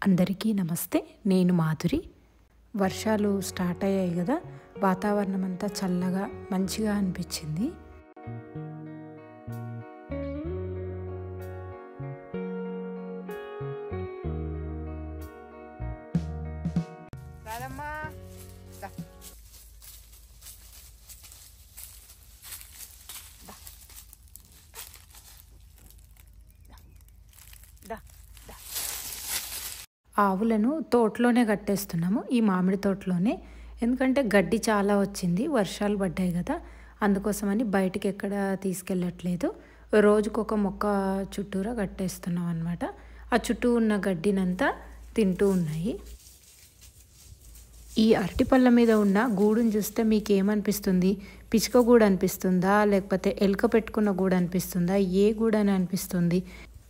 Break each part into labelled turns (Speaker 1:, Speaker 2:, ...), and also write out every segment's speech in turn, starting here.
Speaker 1: అందరికీ నమస్తే. నేను మాధురి. వర్షాలు స్టార్ట్ అయ్యాయి కదా, వాతావరణం అంతా చల్లగా మంచిగా అనిపించింది. ఆవులను తోటలోనే కట్టేస్తున్నాము, ఈ మామిడి తోటలోనే. ఎందుకంటే గడ్డి చాలా వచ్చింది, వర్షాలు పడ్డాయి కదా, అందుకోసమని బయటికి ఎక్కడ తీసుకెళ్ళట్లేదు. రోజుకొక మొక్క చుట్టూరా కట్టేస్తున్నాం అన్నమాట. ఆ చుట్టూ ఉన్న గడ్డినంతా తింటూ ఉన్నాయి. ఈ అరటిపళ్ళ మీద ఉన్న గూడును చూస్తే మీకు ఏమనిపిస్తుంది? పిచ్చుక గూడు అనిపిస్తుందా, లేకపోతే ఎలుక పెట్టుకున్న గూడు అనిపిస్తుందా, ఏ గూడు అని అనిపిస్తుంది?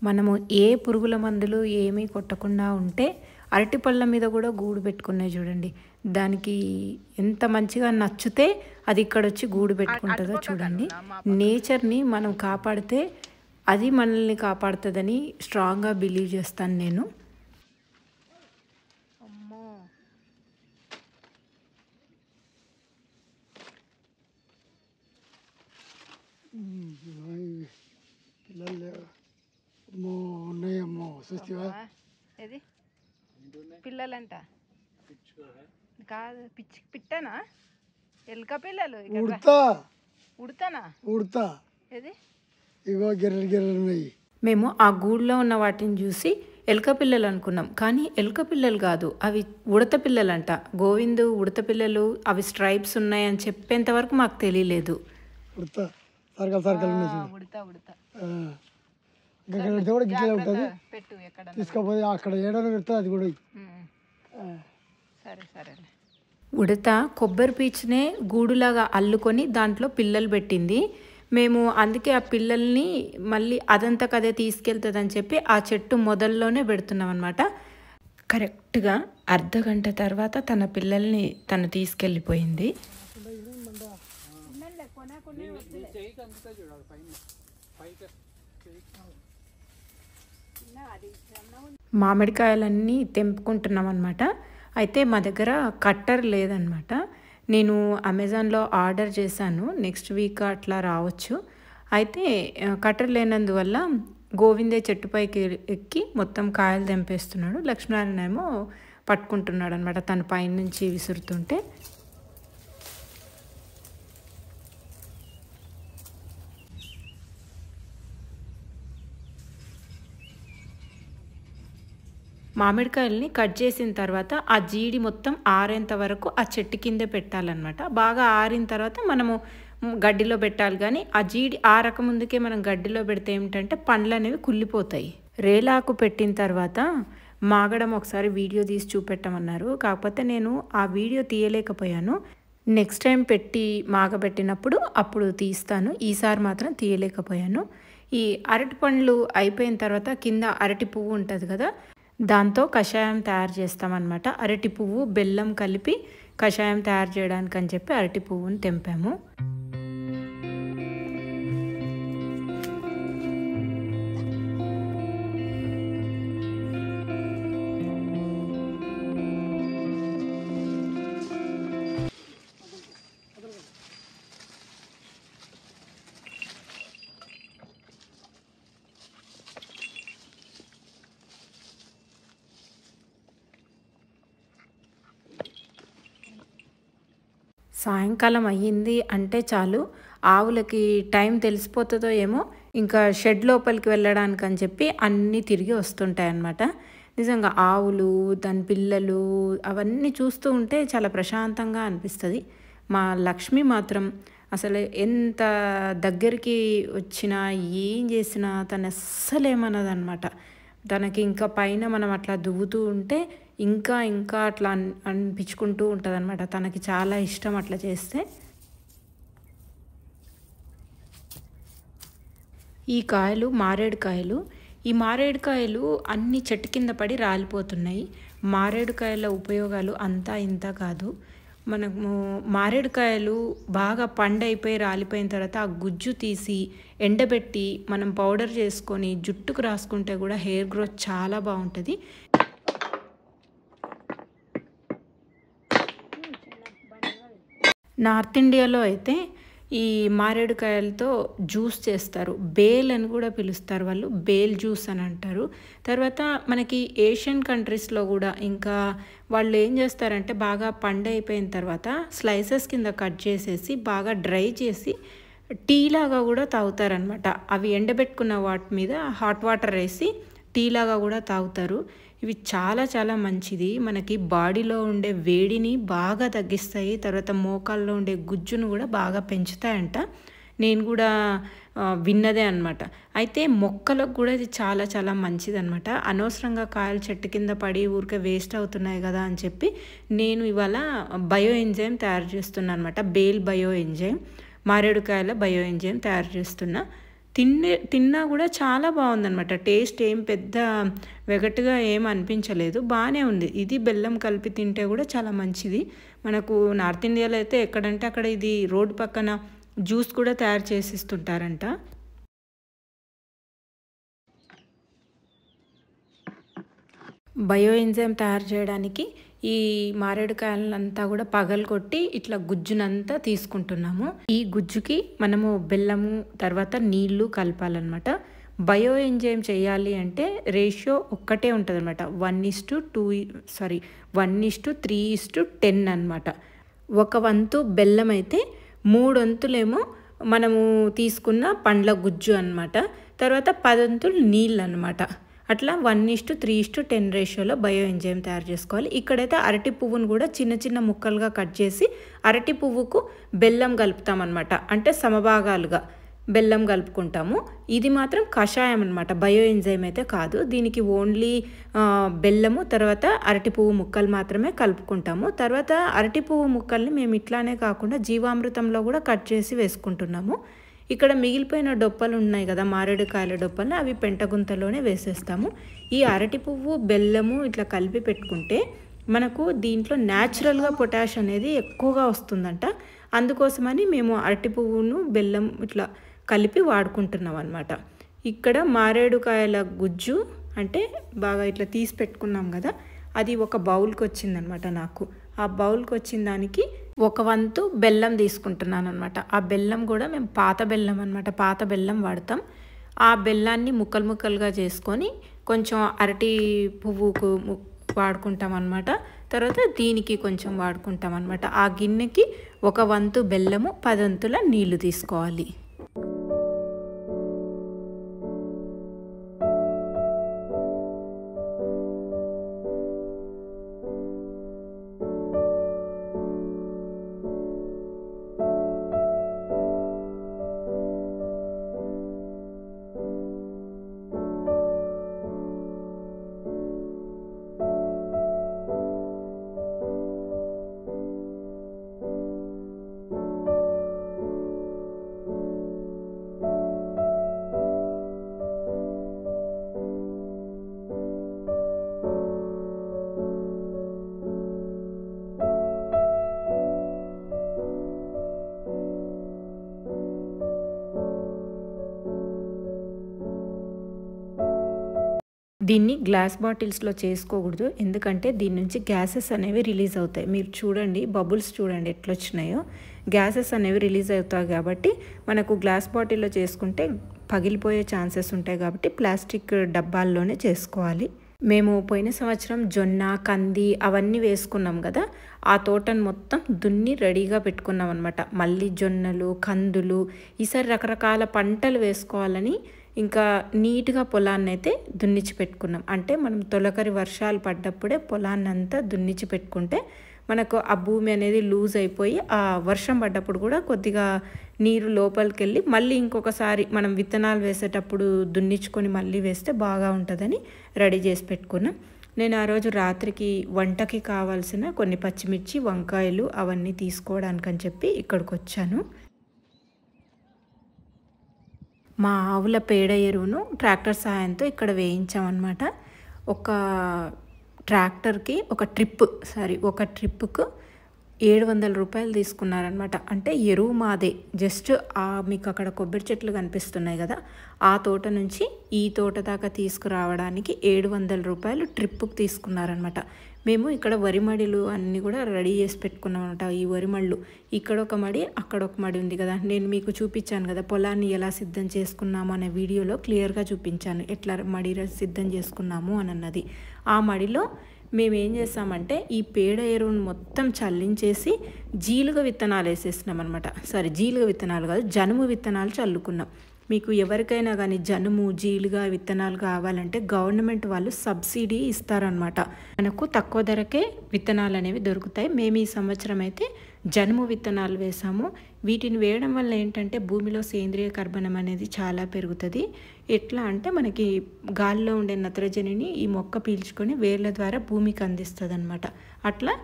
Speaker 1: మనము ఏ పురుగుల మందులు ఏమీ కొట్టకుండా ఉంటే అరటిపళ్ళ మీద కూడా గూడు పెట్టుకున్నాయి చూడండి. దానికి ఎంత మంచిగా నచ్చితే అది ఇక్కడ వచ్చి గూడు పెట్టుకుంటుందో చూడండి. నేచర్ని మనం కాపాడితే అది మనల్ని కాపాడుతుందని స్ట్రాంగ్గా బిలీవ్ చేస్తాను నేను.
Speaker 2: ఉన్నాయమ్మో చూస్తావా?
Speaker 3: ఏది పిల్లలంట కాదు, పిట్టనా ఎలుక పిల్లలు? ఉడతానా?
Speaker 2: ఉడతా.
Speaker 3: ఏది
Speaker 2: ఇగో గిర్రెలు గిర్రెలు ఉన్నాయి.
Speaker 1: మేము ఆ గూడులో ఉన్న వాటిని చూసి ఎలుక పిల్లలు అనుకున్నాం, కానీ ఎలుక పిల్లలు కాదు, అవి ఉడత పిల్లలంట. గోవిందు ఉడత పిల్లలు, అవి స్ట్రైప్స్ ఉన్నాయని చెప్పేంత వరకు మాకు తెలియలేదు.
Speaker 2: ఉడతా సరకలు సరకలు ఉన్నాయి.
Speaker 3: ఉడతా ఉడతా
Speaker 2: కూడా గిట్లే ఉంటుంది.
Speaker 3: పెట్టు ఎక్కడ
Speaker 2: తీసుకపోయి అక్కడ ఏడో పెడుతుంది అది కూడా.
Speaker 3: సరే సరే.
Speaker 1: ఉడత కొబ్బరి పీచునే గూడులాగా అల్లుకొని దాంట్లో పిల్లలు పెట్టింది. మేము అందుకే ఆ పిల్లల్ని మళ్ళీ అదంతకదే తీసుకెళ్తుందని చెప్పి ఆ చెట్టు మొదల్లోనే పెడుతున్నాం అనమాట. కరెక్ట్గా అర్ధగంట తర్వాత తన పిల్లల్ని తను తీసుకెళ్ళిపోయింది. మామిడికాయలన్నీ తెంపుకుంటున్నాం అనమాట. అయితే మా దగ్గర కట్టర్ లేదనమాట. నేను అమెజాన్లో ఆర్డర్ చేశాను, నెక్స్ట్ వీక్ అట్లా రావచ్చు. అయితే కట్టర్ లేనందువల్ల గోవిందే చెట్టుపైకి ఎక్కి మొత్తం కాయలు తెంపేస్తున్నాడు. లక్ష్మీనారాయణ ఏమో పట్టుకుంటున్నాడు అనమాట, తన పైనుంచి విసురుతుంటే. మామిడికాయల్ని కట్ చేసిన తర్వాత ఆ జీడి మొత్తం ఆరేంత వరకు ఆ చెట్టు కిందే పెట్టాలన్నమాట. బాగా ఆరిన తర్వాత మనము గడ్డిలో పెట్టాలి, కానీ ఆ జీడి ఆరకముందుకే మనం గడ్డిలో పెడితే ఏమిటంటే పండ్లు అనేవి కుళ్ళిపోతాయి. రేలాకు పెట్టిన తర్వాత మాగడం ఒకసారి వీడియో తీసి చూపెట్టమన్నారు, కాకపోతే నేను ఆ వీడియో తీయలేకపోయాను. నెక్స్ట్ టైం పెట్టి మాగబెట్టినప్పుడు అప్పుడు తీస్తాను, ఈసారి మాత్రం తీయలేకపోయాను. ఈ అరటి పండ్లు అయిపోయిన తర్వాత కింద అరటి పువ్వు ఉంటుంది కదా, దాంతో కషాయం తయారు చేస్తామన్నమాట. అరటి పువ్వు బెల్లం కలిపి కషాయం తయారు చేయడానికి అని చెప్పి అరటి పువ్వుని తెంపాము. సాయంకాలం అయ్యింది అంటే చాలు, ఆవులకి టైం తెలిసిపోతుందో ఏమో, ఇంకా షెడ్ లోపలికి వెళ్ళడానికి అని చెప్పి అన్నీ తిరిగి వస్తుంటాయి అన్నమాట. నిజంగా ఆవులు, దాని పిల్లలు అవన్నీ చూస్తూ ఉంటే చాలా ప్రశాంతంగా అనిపిస్తుంది. మా లక్ష్మి మాత్రం అసలు ఎంత దగ్గరికి వచ్చినా ఏం చేసినా తను అస్సలేమన్నదన్నమాట. తనకి ఇంకా పైన మనం అట్లా దువ్వుతూ ఉంటే ఇంకా ఇంకా అట్లా అనిపించుకుంటూ ఉంటుంది అనమాట. తనకి చాలా ఇష్టం అట్లా చేస్తే. ఈ కాయలు మారేడుకాయలు. ఈ మారేడుకాయలు అన్ని చెట్టు కింద పడి రాలిపోతున్నాయి. మారేడుకాయల ఉపయోగాలు అంతా ఇంత కాదు. మనము మారేడుకాయలు బాగా పండైపోయి రాలిపోయిన తర్వాత ఆ గుజ్జు తీసి ఎండబెట్టి మనం పౌడర్ చేసుకొని జుట్టుకు రాసుకుంటే కూడా హెయిర్ గ్రోత్ చాలా బాగుంటుంది. నార్త్ ఇండియాలో అయితే ఈ మారేడుకాయలతో జ్యూస్ చేస్తారు. బేల్ అని కూడా పిలుస్తారు వాళ్ళు. బేల్ జ్యూస్ అని అంటారు. తర్వాత మనకి ఏషియన్ కంట్రీస్‌లో కూడా ఇంకా వాళ్ళు ఏం చేస్తారంటే బాగా పండైపోయిన తర్వాత స్లైసెస్ కింద కట్ చేసేసి బాగా డ్రై చేసి టీ లాగా కూడా తాగుతారనమాట. అవి ఎండబెట్టుకున్న వాటి మీద హాట్ వాటర్ వేసి టీ లాగా కూడా తాగుతారు. ఇవి చాలా చాలా మంచిది. మనకి బాడీలో ఉండే వేడిని బాగా తగ్గిస్తాయి. తర్వాత మోకాల్లో ఉండే గుజ్జును కూడా బాగా పెంచుతాయంట. నేను కూడా విన్నదే అనమాట. అయితే మొక్కలకు కూడా ఇది చాలా చాలా మంచిదనమాట. అనవసరంగా కాయలు చెట్టు కింద పడి ఊరికే వేస్ట్ అవుతున్నాయి కదా అని చెప్పి నేను ఇవాళ బయో ఎంజైమ్ తయారు చేస్తున్నాను అనమాట. బేల్ బయో ఎంజైమ్, మారేడుకాయల బయో ఎంజైమ్ తయారు చేస్తున్నా. తిన్నా కూడా చాలా బాగుందనమాట. టేస్ట్ ఏం పెద్ద వెగటుగా ఏం అనిపించలేదు, బాగానే ఉంది. ఇది బెల్లం కలిపి తింటే కూడా చాలా మంచిది. మనకు నార్త్ ఇండియాలో అయితే ఎక్కడంటే అక్కడ ఇది రోడ్డు పక్కన జ్యూస్ కూడా తయారు చేసి ఇస్తుంటారంట. బయో ఎంజైమ్ తయారు చేయడానికి ఈ మారేడుకాయలంతా కూడా పగలగొట్టి ఇట్లా గుజ్జునంతా తీసుకుంటున్నాము. ఈ గుజ్జుకి మనము బెల్లము తర్వాత నీళ్లు కలపాలన్నమాట. బయో ఎంజైమ్ చేయాలి అంటే రేషియో ఒక్కటే ఉంటుంది అనమాట. 1:3:10 అనమాట. ఒక వంతు బెల్లం అయితే 3 వంతులేమో మనము తీసుకున్న పండ్ల గుజ్జు అనమాట. తర్వాత 10 వంతులు నీళ్ళు అనమాట. అట్లా 1:3:10 రేషియోలో బయో ఎంజైమ్ తయారు చేసుకోవాలి. ఇక్కడైతే అరటి పువ్వును కూడా చిన్న చిన్న ముక్కలుగా కట్ చేసి అరటి పువ్వుకు బెల్లం కలుపుతామన్నమాట. అంటే సమభాగాలుగా బెల్లం కలుపుకుంటాము. ఇది మాత్రం కషాయం అనమాట, బయో ఎంజైమ్ అయితే కాదు. దీనికి ఓన్లీ బెల్లము తర్వాత అరటి పువ్వు ముక్కలు మాత్రమే కలుపుకుంటాము. తర్వాత అరటి పువ్వు ముక్కల్ని మేము ఇట్లానే కాకుండా జీవామృతంలో కూడా కట్ చేసి వేసుకుంటున్నాము. ఇక్కడ మిగిలిపోయిన డొప్పలు ఉన్నాయి కదా, మారేడుకాయల డొప్పలు, అవి పెంటగుంతలోనే వేసేస్తాము. ఈ అరటి పువ్వు బెల్లము ఇట్లా కలిపి పెట్టుకుంటే మనకు దీంట్లో న్యాచురల్గా పొటాష్ అనేది ఎక్కువగా వస్తుందంట. అందుకోసమని మేము అరటి పువ్వును బెల్లం ఇట్లా కలిపి వాడుకుంటున్నాం అనమాట. ఇక్కడ మారేడుకాయల గుజ్జు అంటే బాగా ఇట్లా తీసి పెట్టుకున్నాం కదా, అది ఒక బౌల్కి వచ్చిందనమాట నాకు. ఆ బౌల్కి వచ్చిన దానికి 1 వంతు బెల్లం తీసుకుంటున్నాను అనమాట. ఆ బెల్లం కూడా మేము పాత బెల్లం అనమాట, పాత బెల్లం వాడతాం. ఆ బెల్లాన్ని ముక్కలు ముక్కలుగా చేసుకొని కొంచెం అరటి పువ్వుకు వాడుకుంటాం అనమాట. తర్వాత దీనికి కొంచెం వాడుకుంటాం అనమాట. ఆ గిన్నెకి 1 వంతు బెల్లము 10 వంతుల నీళ్లు తీసుకోవాలి. దీన్ని గ్లాస్ బాటిల్స్లో చేసుకోకూడదు, ఎందుకంటే దీని నుంచి గ్యాసెస్ అనేవి రిలీజ్ అవుతాయి. మీరు చూడండి, బబుల్స్ చూడండి ఎట్లా వచ్చినాయో, గ్యాసెస్ అనేవి రిలీజ్ అవుతాయి. కాబట్టి మనకు గ్లాస్ బాటిల్లో చేసుకుంటే పగిలిపోయే ఛాన్సెస్ ఉంటాయి. కాబట్టి ప్లాస్టిక్ డబ్బాల్లోనే చేసుకోవాలి. మేము పోయిన సంవత్సరం జొన్న, కంది అవన్నీ వేసుకున్నాం కదా, ఆ తోటను మొత్తం దున్ని రెడీగా పెట్టుకున్నాం అనమాట. మళ్ళీ జొన్నలు, కందులు, ఈసారి రకరకాల పంటలు వేసుకోవాలని ఇంకా నీట్గా పొలాన్ని అయితే దున్నిచ్చి పెట్టుకున్నాం. అంటే మనం తొలకరి వర్షాలు పడ్డప్పుడే పొలాన్ని అంతా దున్నిచ్చి పెట్టుకుంటే మనకు ఆ భూమి అనేది లూజ్ అయిపోయి ఆ వర్షం పడ్డప్పుడు కూడా కొద్దిగా నీరు లోపలికి వెళ్ళి మళ్ళీ ఇంకొకసారి మనం విత్తనాలు వేసేటప్పుడు దున్నించుకొని మళ్ళీ వేస్తే బాగా ఉంటుందని రెడీ చేసి పెట్టుకున్నాం. నేను ఆ రోజు రాత్రికి వంటకి కావాల్సిన కొన్ని పచ్చిమిర్చి, వంకాయలు అవన్నీ తీసుకోవడానికని చెప్పి ఇక్కడికి వచ్చాను. మా ఆవుల పేడ ఎరువును ట్రాక్టర్ సహాయంతో ఇక్కడ వేయించామన్నమాట. ఒక ట్రాక్టర్కి ఒక ట్రిప్పుకు 700 రూపాయలు తీసుకున్నారనమాట. అంటే ఎరువు మాదే. జస్ట్ మీకు అక్కడ కొబ్బరి చెట్లు కనిపిస్తున్నాయి కదా, ఆ తోట నుంచి ఈ తోట దాకా తీసుకురావడానికి 700 రూపాయలు ట్రిప్పుకి తీసుకున్నారనమాట. మేము ఇక్కడ వరి మడిలు అన్నీ కూడా రెడీ చేసి పెట్టుకున్నాం అనమాట. ఈ వరి మళ్ళు ఇక్కడ ఒక మడి, అక్కడ ఒక మడి ఉంది కదా, నేను మీకు చూపించాను కదా పొలాన్ని ఎలా సిద్ధం చేసుకున్నాము అనే వీడియోలో క్లియర్గా చూపించాను, ఎట్లా మడి సిద్ధం చేసుకున్నాము అని అన్నది. ఆ మడిలో మేము ఏం చేస్తామంటే ఈ పేడ ఎరువును మొత్తం చల్లించేసి జీలుగ విత్తనాలు వేసేసినాం అనమాట. సారీ, జీలుగ విత్తనాలు కాదు, జనుము విత్తనాలు చల్లుకున్నాం. మీకు ఎవరికైనా కానీ జనుము జీలుగా విత్తనాలు కావాలంటే గవర్నమెంట్ వాళ్ళు సబ్సిడీ ఇస్తారనమాట. మనకు తక్కువ ధరకే విత్తనాలు అనేవి దొరుకుతాయి. మేము ఈ సంవత్సరం అయితే జనుము విత్తనాలు వేసాము. వీటిని వేయడం వల్ల ఏంటంటే భూమిలో సేంద్రియ కర్బనం అనేది చాలా పెరుగుతుంది. ఎట్లా అంటే మనకి గాలిలో ఉండే నత్రజనిని ఈ మొక్క పీల్చుకొని వేర్ల ద్వారా భూమికి అందిస్తుంది అనమాట. అట్లా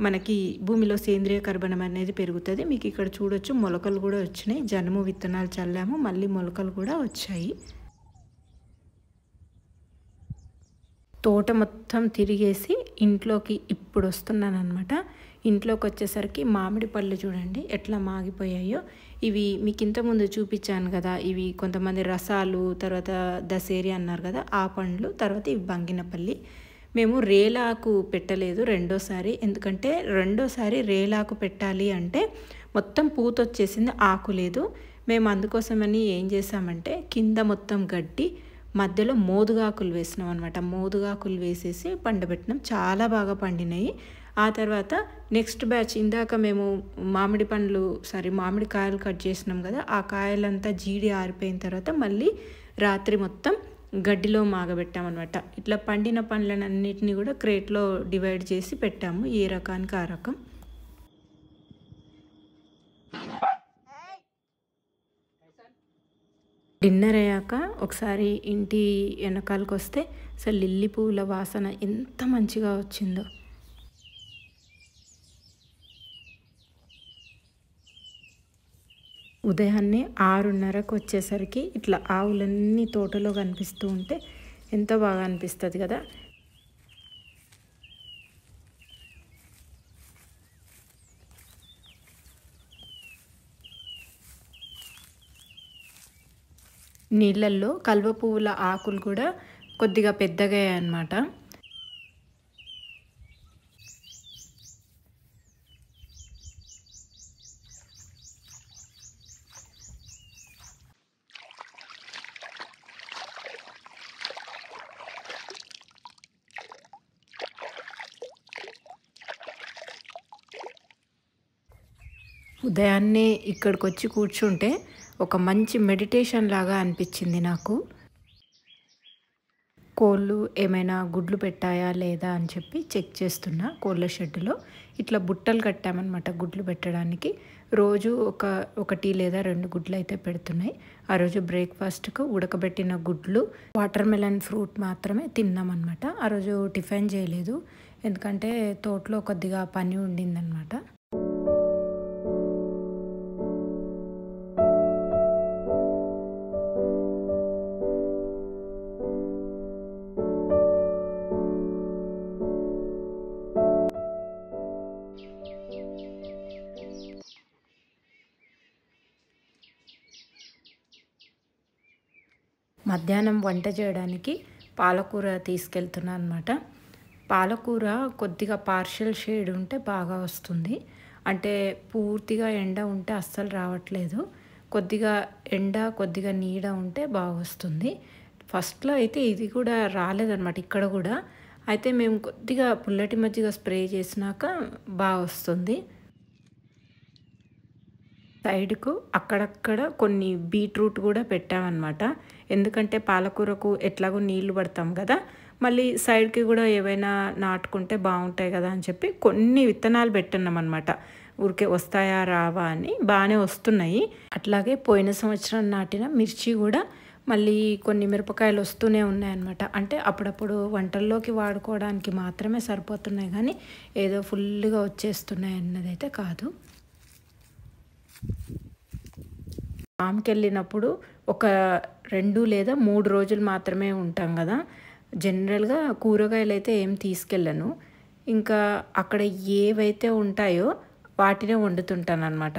Speaker 1: మనకి భూమిలో సేంద్రియ కర్బనం అనేది పెరుగుతుంది. మీకు ఇక్కడ చూడొచ్చు మొలకలు కూడా వచ్చినాయి. జనుము విత్తనాలు చల్లాము, మళ్ళీ మొలకలు కూడా వచ్చాయి. తోట మొత్తం తిరిగేసి ఇంట్లోకి ఇప్పుడు వస్తున్నాను అనమాట. ఇంట్లోకి వచ్చేసరికి మామిడి పళ్ళు చూడండి ఎట్లా మాగిపోయాయో. ఇవి మీకు ఇంతకుముందు చూపించాను కదా, ఇవి కొంతమంది రసాలు, తర్వాత దసేరి అన్నారు కదా, ఆ పండ్లు. తర్వాత ఇవి బంగినపల్లి. మేము రేలాకు పెట్టలేదు రెండోసారి, ఎందుకంటే రెండోసారి రేలాకు పెట్టాలి అంటే మొత్తం పూత వచ్చేసింది, ఆకు లేదు. మేము అందుకోసమని ఏం చేసామంటే కింద మొత్తం గడ్డి, మధ్యలో మోదుగాకులు వేసినాం అనమాట. మోదుగాకులు వేసేసి పండబెట్టినాం, చాలా బాగా పండినాయి. ఆ తర్వాత నెక్స్ట్ బ్యాచ్ ఇందాక మేము మామిడి కాయలు కట్ చేసినాం కదా, ఆ కాయలంతా జీడి ఆరిపోయిన తర్వాత మళ్ళీ రాత్రి మొత్తం గడ్డిలో మాగబెట్టామన్నమాట. ఇట్లా పండిన పండ్లన్నిటిని కూడా క్రేట్లో డివైడ్ చేసి పెట్టాము, ఏ రకానికి ఆ రకం. డిన్నర్ అయ్యాక ఒకసారి ఇంటి వెనకాలకు వస్తే అసలు లిల్లీ పువ్వుల వాసన ఎంత మంచిగా వచ్చిందో. ఉదయాన్నే 6:30కు వచ్చేసరికి ఇట్లా ఆవులన్నీ తోటలో కనిపిస్తూ ఉంటే ఎంతో బాగా అనిపిస్తుంది కదా. నీళ్ళల్లో కల్వ పువ్వుల ఆకులు కూడా కొద్దిగా పెద్దగా అన్నమాట. ఉదయాన్నే ఇక్కడికి వచ్చి కూర్చుంటే ఒక మంచి మెడిటేషన్ లాగా అనిపించింది నాకు. కోళ్ళు ఏమైనా గుడ్లు పెట్టాయా లేదా అని చెప్పి చెక్ చేస్తున్నా. కోళ్ళ షెడ్డులో ఇట్లా బుట్టలు కట్టామన్నమాట గుడ్లు పెట్టడానికి. రోజు ఒకటి లేదా 2 గుడ్లు అయితే పెడుతున్నాయి. ఆ రోజు బ్రేక్ఫాస్ట్కు ఉడకబెట్టిన గుడ్లు, వాటర్ మెలన్ ఫ్రూట్ మాత్రమే తిన్నామన్నమాట. ఆ రోజు టిఫిన్ చేయలేదు, ఎందుకంటే తోటలో కొద్దిగా పని ఉండిందనమాట. మధ్యాహ్నం వంట చేయడానికి పాలకూర తీసుకెళ్తున్నా అనమాట. పాలకూర కొద్దిగా పార్షియల్ షేడ్ ఉంటే బాగా వస్తుంది, అంటే పూర్తిగా ఎండ ఉంటే అస్సలు రావట్లేదు. కొద్దిగా ఎండ కొద్దిగా నీడ ఉంటే బాగా వస్తుంది. ఫస్ట్లో అయితే ఇది కూడా రాలేదన్నమాట ఇక్కడ కూడా. అయితే మేము కొద్దిగా పుల్లటి మజ్జిగ స్ప్రే చేసినాక బాగా వస్తుంది. సైడ్కు అక్కడక్కడ కొన్ని బీట్రూట్ కూడా పెట్టామన్నమాట, ఎందుకంటే పాలకూరకు ఎట్లాగో నీళ్లు పడతాం కదా, మళ్ళీ సైడ్కి కూడా ఏవైనా నాటుకుంటే బాగుంటాయి కదా అని చెప్పి కొన్ని విత్తనాలు పెట్టినాం అనమాట. ఊరికే వస్తాయా రావా అని. బాగానే వస్తున్నాయి. అట్లాగే పోయిన సంవత్సరం నాటిన మిర్చి కూడా మళ్ళీ కొన్ని మిరపకాయలు వస్తూనే ఉన్నాయన్నమాట. అంటే అప్పుడప్పుడు వంటల్లోకి వాడుకోవడానికి మాత్రమే సరిపోతున్నాయి, కానీ ఏదో ఫుల్గా వచ్చేస్తున్నాయి అన్నదైతే కాదు. ఫామ్కి వెళ్ళినప్పుడు ఒక 2 లేదా 3 రోజులు మాత్రమే ఉంటాం కదా. జనరల్గా కూరగాయలు అయితే ఏం తీసుకెళ్ళను. ఇంకా అక్కడ ఏవైతే ఉంటాయో వాటినే వండుతుంటాను అనమాట.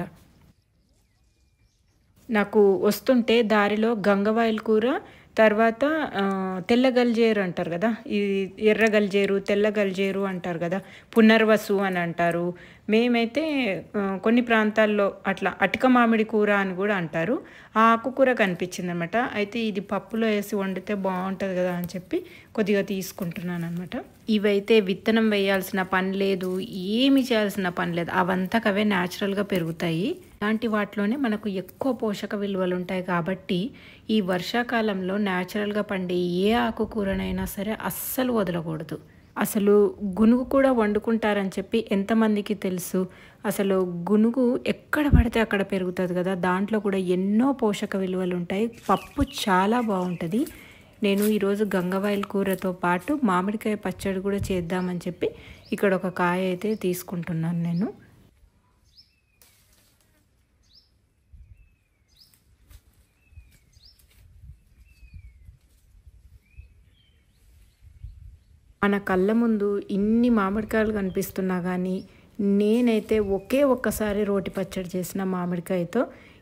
Speaker 1: నాకు వస్తుంటే దారిలో గంగవాయల కూర, తర్వాత తెల్ల గల్జేరు అంటారు కదా, ఇది ఎర్ర గల్జేరు, తెల్ల గల్జేరు అంటారు కదా, పునర్వసు అని అంటారు. మేమైతే కొన్ని ప్రాంతాల్లో అట్లా అటిక మామిడి కూర అని కూడా అంటారు. ఆ ఆకుకూర కనిపించింది అనమాట. అయితే ఇది పప్పులో వేసి వండితే బాగుంటుంది కదా అని చెప్పి కొద్దిగా తీసుకుంటున్నాను అనమాట. ఇవైతే విత్తనం వేయాల్సిన పని లేదు, ఏమి చేయాల్సిన పని లేదు, అవంతకవే న్యాచురల్గా పెరుగుతాయి. ఇలాంటి వాటిలోనే మనకు ఎక్కువ పోషక విలువలు ఉంటాయి కాబట్టి ఈ వర్షాకాలంలో న్యాచురల్గా పండే ఏ ఆకుకూరనైనా సరే అస్సలు వదలకూడదు. అసలు గునుగు కూడా వండుకుంటారని చెప్పి ఎంతమందికి తెలుసు? అసలు గునుగు ఎక్కడ పడితే అక్కడ పెరుగుతుంది కదా, దాంట్లో కూడా ఎన్నో పోషక విలువలు ఉంటాయి. పప్పు చాలా బాగుంటుంది. నేను ఈరోజు గంగవాయల కూరతో పాటు మామిడికాయ పచ్చడి కూడా చేద్దామని చెప్పి ఇక్కడ ఒక కాయ అయితే తీసుకుంటున్నాను నేను. మన కళ్ళ ముందు ఇన్ని మామిడికాయలు కనిపిస్తున్నా కానీ నేనైతే ఒక్కసారి రోటి పచ్చడి చేసిన మామిడికాయతో,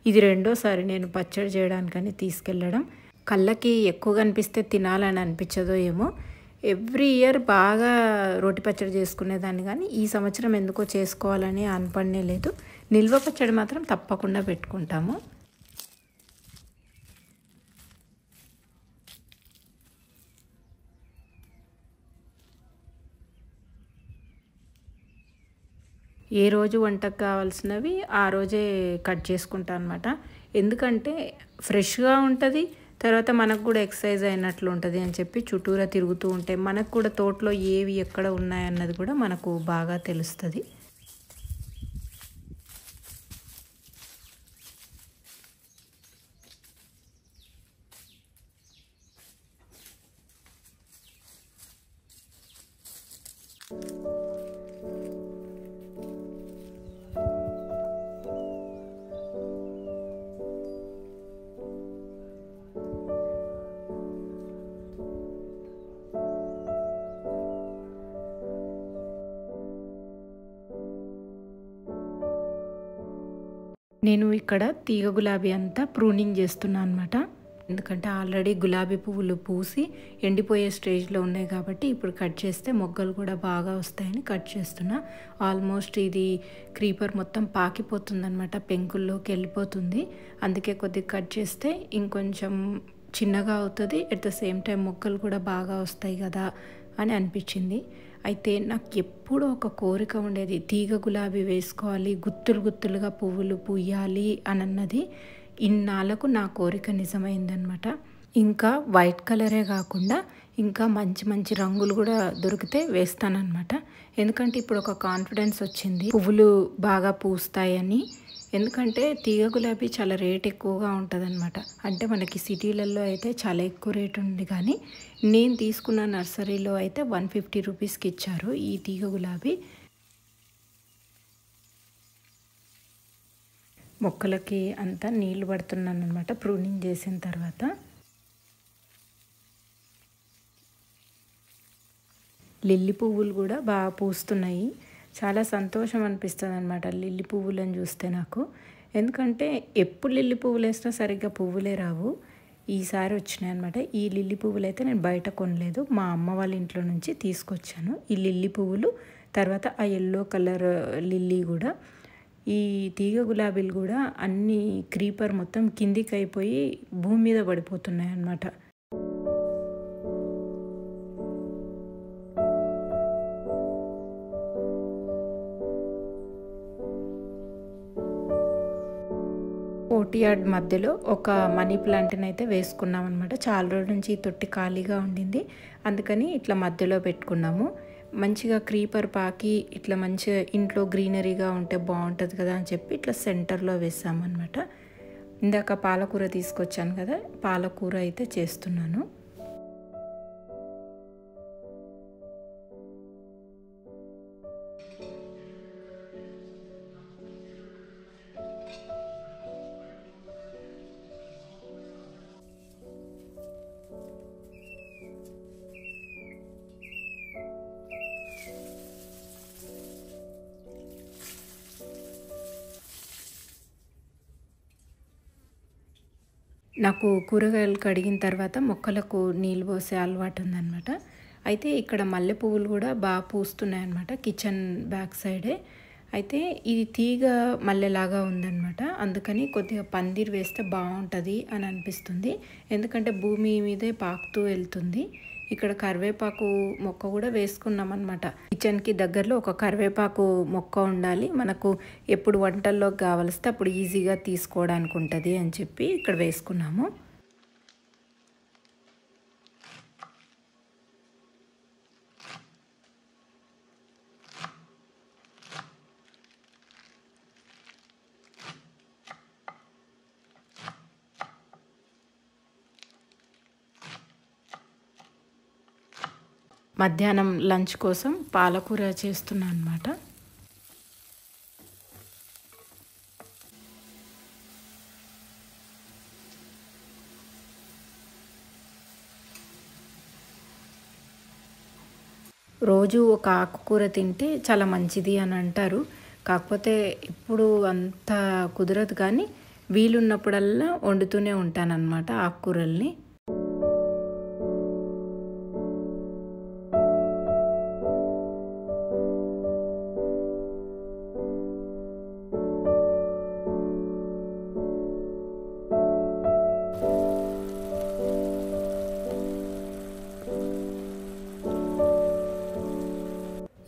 Speaker 1: ఇది రెండోసారి నేను పచ్చడి చేయడానికని తీసుకెళ్ళడం. కళ్ళకి ఎక్కువ కనిపిస్తే తినాలని అనిపించదో ఏమో. ఎవ్రీ ఇయర్ బాగా రోటి పచ్చడి చేసుకునేదాన్ని, కానీ ఈ సంవత్సరం ఎందుకో చేసుకోవాలని అనపడనే లేదు. నిల్వ పచ్చడి మాత్రం తప్పకుండా పెట్టుకుంటాము. ఏ రోజు వంటకు కావాల్సినవి ఆ రోజే కట్ చేసుకుంటాను అనమాట. ఎందుకంటే ఫ్రెష్గా ఉంటుంది, తర్వాత మనకు కూడా ఎక్సర్సైజ్ అయినట్లు ఉంటుంది అని చెప్పి చుట్టూరా తిరుగుతూ ఉంటే మనకు కూడా తోటలో ఏవి ఎక్కడ ఉన్నాయన్నది కూడా మనకు బాగా తెలుస్తుంది. నేను ఇక్కడ తీగ గులాబీ అంతా ప్రూనింగ్ చేస్తున్నాను అనమాట. ఎందుకంటే ఆల్రెడీ గులాబీ పువ్వులు పూసి ఎండిపోయే స్టేజ్లో ఉన్నాయి కాబట్టి ఇప్పుడు కట్ చేస్తే మొగ్గలు కూడా బాగా వస్తాయని కట్ చేస్తున్నా. ఆల్మోస్ట్ ఇది క్రీపర్ మొత్తం పాకిపోతుందన్నమాట, పెంకుల్లోకి వెళ్ళిపోతుంది. అందుకే కొద్దిగా కట్ చేస్తే ఇంకొంచెం చిన్నగా అవుతుంది, ఎట్ ద సేమ్ టైం మొగ్గలు కూడా బాగా వస్తాయి కదా అని అనిపించింది. అయితే నాకు ఎప్పుడూ ఒక కోరిక ఉండేది, తీగ గులాబీ వేసుకోవాలి, గుత్తులు గుత్తులుగా పువ్వులు పూయాలి అని అన్నది. ఇన్నాళ్ళకు నా కోరిక నిజమైందనమాట. ఇంకా వైట్ కలరే కాకుండా ఇంకా మంచి మంచి రంగులు కూడా దొరికితే వేస్తానన్నమాట. ఎందుకంటే ఇప్పుడు ఒక కాన్ఫిడెన్స్ వచ్చింది పువ్వులు బాగా పూస్తాయని. ఎందుకంటే తీగ గులాబీ చాలా రేట్ ఎక్కువగా ఉంటుందన్నమాట. అంటే మనకి సిటీలలో అయితే చాలా ఎక్కువ రేట్ ఉంది, కానీ నేను తీసుకున్న నర్సరీలో అయితే 150 రూపీస్కి ఇచ్చారు ఈ తీగ గులాబీ. మొక్కలకి అంతా నీళ్లు పడుతున్నాను అనమాట ప్రూనింగ్ చేసిన తర్వాత. లిల్లీ పువ్వులు కూడా బాగా పూస్తున్నాయి. చాలా సంతోషం అనిపిస్తుంది అనమాట లిల్లీ పువ్వులను చూస్తే నాకు. ఎందుకంటే ఎప్పుడు లిల్లీ పువ్వులు వేసినా సరిగ్గా పువ్వులే రావు. ఈసారి వచ్చినాయి అనమాట. ఈ లిల్లీ పువ్వులు అయితే నేను బయట కొనలేదు, మా అమ్మ వాళ్ళ ఇంట్లో నుంచి తీసుకొచ్చాను ఈ లిల్లీ పువ్వులు. తర్వాత ఆ ఎల్లో కలర్ లిల్లీ కూడా. ఈ తీగ గులాబీలు కూడా అన్ని క్రీపర్ మొత్తం కిందికి అయిపోయి భూమి మీద పడిపోతున్నాయి అన్నమాట. కోర్ట్యార్డ్ మధ్యలో ఒక మనీ ప్లాంట్ని అయితే వేసుకున్నాం అనమాట. చాలా రోజుల నుంచి ఈ తొట్టి ఖాళీగా ఉండింది, అందుకని ఇట్లా మధ్యలో పెట్టుకున్నాము. మంచిగా క్రీపర్ పాకి ఇట్లా మంచిగా ఇంట్లో గ్రీనరీగా ఉంటే బాగుంటుంది కదా అని చెప్పి ఇట్లా సెంటర్లో వేసామన్నమాట. ఇందాక పాలకూర తీసుకొచ్చాను కదా, పాలకూర అయితే చేస్తున్నాను. నాకు కూరగాయలు కడిగిన తర్వాత మొక్కలకు నీళ్ళు పోసే అలవాటు ఉందన్నమాట. అయితే ఇక్కడ మల్లె పువ్వులు కూడా బాగా పూస్తున్నాయన్నమాట కిచెన్ బ్యాక్ సైడే. అయితే ఇది తీగ మల్లెలాగా ఉందన్నమాట. అందుకని కొద్దిగా పందిరి వేస్తే బాగుంటుంది అని అనిపిస్తుంది. ఎందుకంటే భూమి మీదే పాకుతూ వెళ్తుంది. ఇక్కడ కరివేపాకు మొక్క కూడా వేసుకున్నాం అనమాట. కిచెన్కి దగ్గరలో ఒక కరివేపాకు మొక్క ఉండాలి, మనకు ఎప్పుడు వంటల్లోకి కావలిస్తే అప్పుడు ఈజీగా తీసుకోవడానికి ఉంటుంది అని చెప్పి ఇక్కడ వేసుకున్నాము. మధ్యాహ్నం లంచ్ కోసం పాలకూర చేస్తున్నాను అన్నమాట. రోజు ఒక ఆకుకూర తింటే చాలా మంచిది అని అంటారు. కాకపోతే ఇప్పుడు అంత కుదరదు, కానీ వీలున్నప్పుడల్లా వండుతూనే ఉంటానన్నమాట ఆకుకూరల్ని.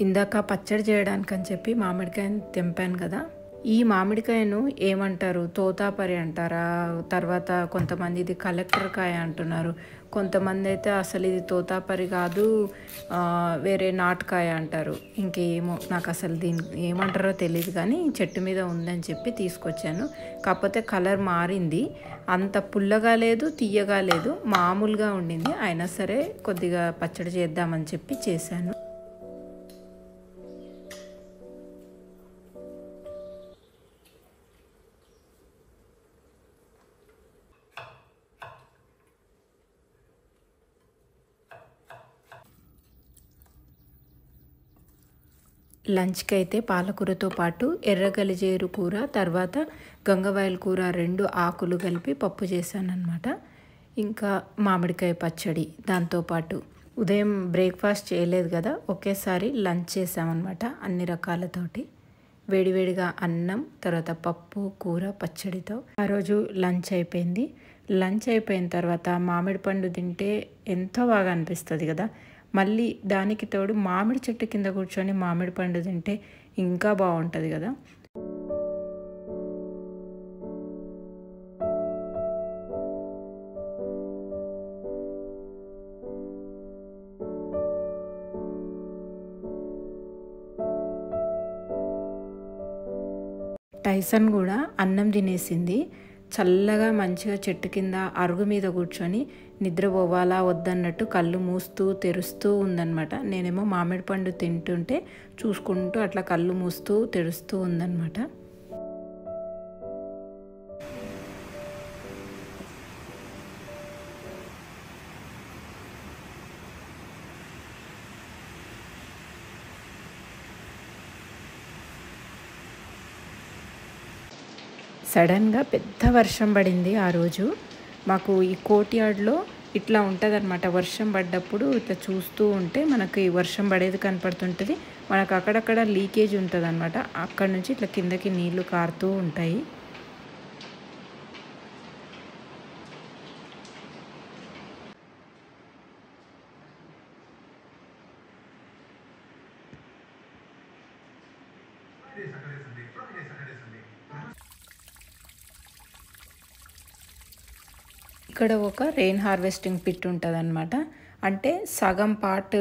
Speaker 1: ఇందాక పచ్చడి చేయడానికి అని చెప్పి మామిడికాయను తెంపాను కదా. ఈ మామిడికాయను ఏమంటారు, తోతాపరి అంటారా, తర్వాత కొంతమంది ఇది కలెక్టర్ కాయ అంటున్నారు, కొంతమంది అయితే అసలు ఇది తోతాపరి కాదు వేరే నాటుకాయ అంటారు. ఇంకేమో నాకు అసలు దీన్ని ఏమంటారో తెలియదు, కానీ చెట్టు మీద ఉందని చెప్పి తీసుకొచ్చాను. కాకపోతే కలర్ మారింది, అంత పుల్లగా లేదు తీయగా లేదు, మామూలుగా ఉండింది. అయినా సరే కొద్దిగా పచ్చడి చేద్దామని చెప్పి చేశాను. లంచ్కి అయితే పాలకూరతో పాటు ఎర్రగలిజేరు కూర, తర్వాత గంగవాయల కూర 2 ఆకులు కలిపి పప్పు చేశాను అనమాట. ఇంకా మామిడికాయ పచ్చడి దాంతోపాటు. ఉదయం బ్రేక్ఫాస్ట్ చేయలేదు కదా, ఒకేసారి లంచ్ చేసామన్నమాట అన్ని రకాలతోటి. వేడివేడిగా అన్నం, తర్వాత పప్పు, కూర, పచ్చడితో ఆ రోజు లంచ్ అయిపోయింది. లంచ్ అయిపోయిన తర్వాత మామిడి పండు తింటే ఎంతో బాగా అనిపిస్తుంది కదా. మళ్ళీ దానికి తోడు మామిడి చెట్టు కింద కూర్చొని మామిడి పండు తింటే ఇంకా బాగుంటుంది కదా. టైసన్ కూడా అన్నం తినేసింది. చల్లగా మంచిగా చెట్టు కింద అరుగు మీద కూర్చొని నిద్రపోవాలా వద్దన్నట్టు కళ్ళు మూస్తూ తెరుస్తూ ఉందన్నమాట. నేనేమో మామిడి పండు తింటుంటే చూసుకుంటూ అట్లా కళ్ళు మూస్తూ తెరుస్తూ ఉందన్నమాట. సడన్గా పెద్ద వర్షం పడింది ఆ రోజు. మాకు ఈ కోర్ట్యార్డ్లో ఇట్లా ఉంటుందన్నమాట. వర్షం పడ్డప్పుడు ఇట్లా చూస్తూ ఉంటే మనకి వర్షం పడేది కనపడుతుంటుంది. మనకు అక్కడక్కడ లీకేజ్ ఉంటుంది అనమాట. అక్కడ నుంచి ఇట్లా కిందకి నీళ్లు కారుతూ ఉంటాయి. ఇక్కడ ఒక రెయిన్ హార్వెస్టింగ్ పిట్ ఉంటుంది అనమాట. అంటే సగం పార్ట్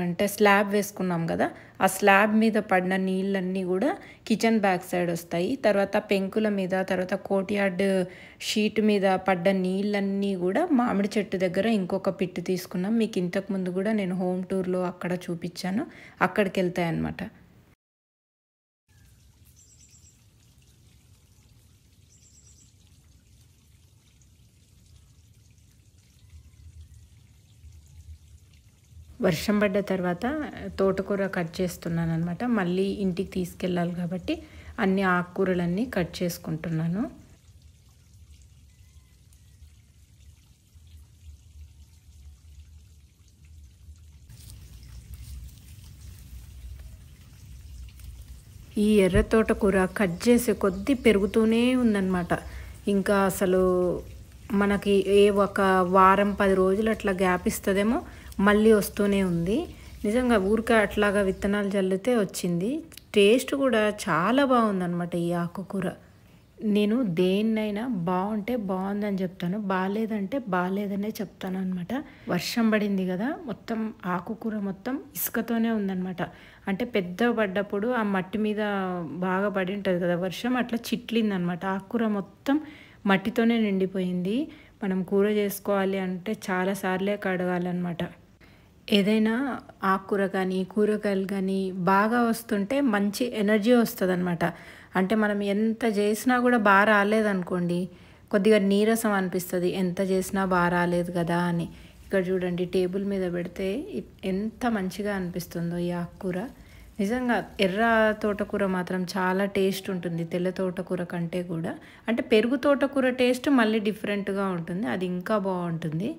Speaker 1: అంటే స్లాబ్ వేసుకున్నాం కదా, ఆ స్లాబ్ మీద పడిన నీళ్ళన్నీ కూడా కిచెన్ బ్యాక్ సైడ్ వస్తాయి. తర్వాత పెంకుల మీద, తర్వాత కోర్ట్యార్డ్ షీట్ మీద పడ్డ నీళ్ళన్నీ కూడా మామిడి చెట్టు దగ్గర ఇంకొక పిట్ తీసుకున్నాం. మీకు ఇంతకుముందు కూడా నేను హోమ్ టూర్లో అక్కడ చూపించాను, అక్కడికి వెళ్తాయి అన్నమాట. వర్షం పడ్డ తర్వాత తోటకూర కట్ చేస్తున్నాను అనమాట. మళ్ళీ ఇంటికి తీసుకెళ్ళాలి కాబట్టి అన్ని ఆకుకూరలన్నీ కట్ చేసుకుంటున్నాను. ఈ ఎర్ర తోటకూర కట్ చేసే కొద్దీ పెరుగుతూనే ఉందన్నమాట. ఇంకా అసలు మనకి ఒక వారం 10 రోజులు అట్లా గ్యాప్ ఇస్తుందేమో, మళ్ళీ వస్తూనే ఉంది. నిజంగా ఊరికే అట్లాగా విత్తనాలు జల్లితే వచ్చింది. టేస్ట్ కూడా చాలా బాగుందన్నమాట ఈ ఆకుకూర. నేను దేన్నైనా బాగుంటే బాగుందని చెప్తాను, బాగాలేదంటే బాగాలేదనే చెప్తాను అనమాట. వర్షం పడింది కదా, మొత్తం ఆకుకూర మొత్తం ఇసుకతోనే ఉందన్నమాట. అంటే పెద్ద పడ్డప్పుడు ఆ మట్టి మీద బాగా పడి ఉంటుంది కదా వర్షం, అట్లా చిట్లిందనమాట. ఆకుకూర మొత్తం మట్టితోనే నిండిపోయింది. మనం కూర చేసుకోవాలి అంటే చాలాసార్లే కడగాలన్నమాట. ఏదైనా ఆకుకూర కానీ కూరగాయలు కానీ బాగా వస్తుంటే మంచి ఎనర్జీ వస్తుంది అనమాట. అంటే మనం ఎంత చేసినా కూడా బాగా రాలేదనుకోండి, కొద్దిగా నీరసం అనిపిస్తుంది, ఎంత చేసినా బాగా రాలేదు కదా అని. ఇక్కడ చూడండి, టేబుల్ మీద పెడితే ఎంత మంచిగా అనిపిస్తుందో ఈ ఆకుకూర. నిజంగా ఎర్ర తోటకూర మాత్రం చాలా టేస్ట్ ఉంటుంది తెల్ల తోటకూర కంటే కూడా. అంటే పెరుగు తోటకూర టేస్ట్ మళ్ళీ డిఫరెంట్గా ఉంటుంది, అది ఇంకా బాగుంటుంది.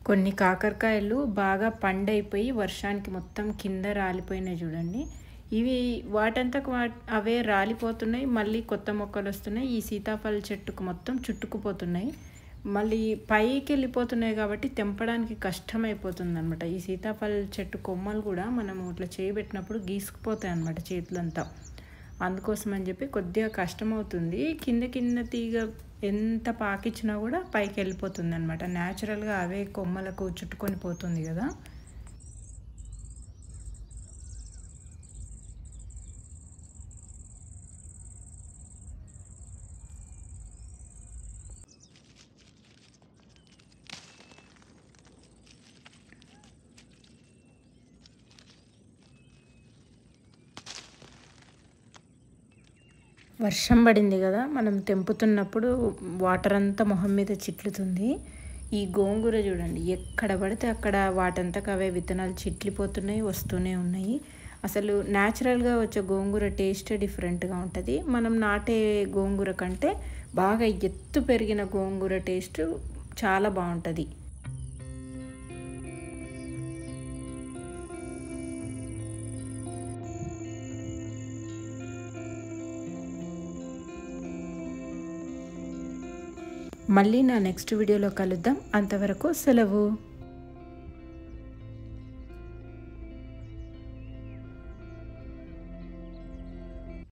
Speaker 1: కొన్ని కాకరకాయలు బాగా పండైపోయి వర్షానికి మొత్తం కింద రాలిపోయినాయి చూడండి. ఇవి వాటంతకు అవే రాలిపోతున్నాయి, మళ్ళీ కొత్త మొక్కలు వస్తున్నాయి. ఈ సీతాఫల చెట్టుకు మొత్తం చుట్టుకుపోతున్నాయి, మళ్ళీ పైకి వెళ్ళిపోతున్నాయి కాబట్టి తెంపడానికి కష్టమైపోతుంది అనమాట. ఈ సీతాఫల చెట్టు కొమ్మలు కూడా మనము ఇట్లా చేయబెట్టినప్పుడు గీసుకుపోతాయి అన్నమాట చేతులంతా. అందుకోసం అని చెప్పి కొద్దిగా కష్టమవుతుంది. కింద తీగ ఎంత పాకిచ్చినా కూడా పైకి వెళ్ళిపోతుంది అనమాట. న్యాచురల్గా అవే కొమ్మలకు చుట్టుకొని పోతుంది కదా. వర్షం పడింది కదా, మనం తెంపుతున్నప్పుడు వాటర్ అంతా మొహం మీద చిట్లుతుంది. ఈ గోంగూర చూడండి, ఎక్కడ పడితే అక్కడ వాటంతకు అవే విత్తనాలు చిట్లిపోతున్నాయి, వస్తూనే ఉన్నాయి. అసలు న్యాచురల్గా వచ్చే గోంగూర టేస్ట్ డిఫరెంట్గా ఉంటుంది. మనం నాటే గోంగూర కంటే బాగా ఎత్తు పెరిగిన గోంగూర టేస్ట్ చాలా బాగుంటుంది. మళ్ళీ నా నెక్స్ట్ వీడియోలో కలుద్దాం. అంతవరకు సెలవు.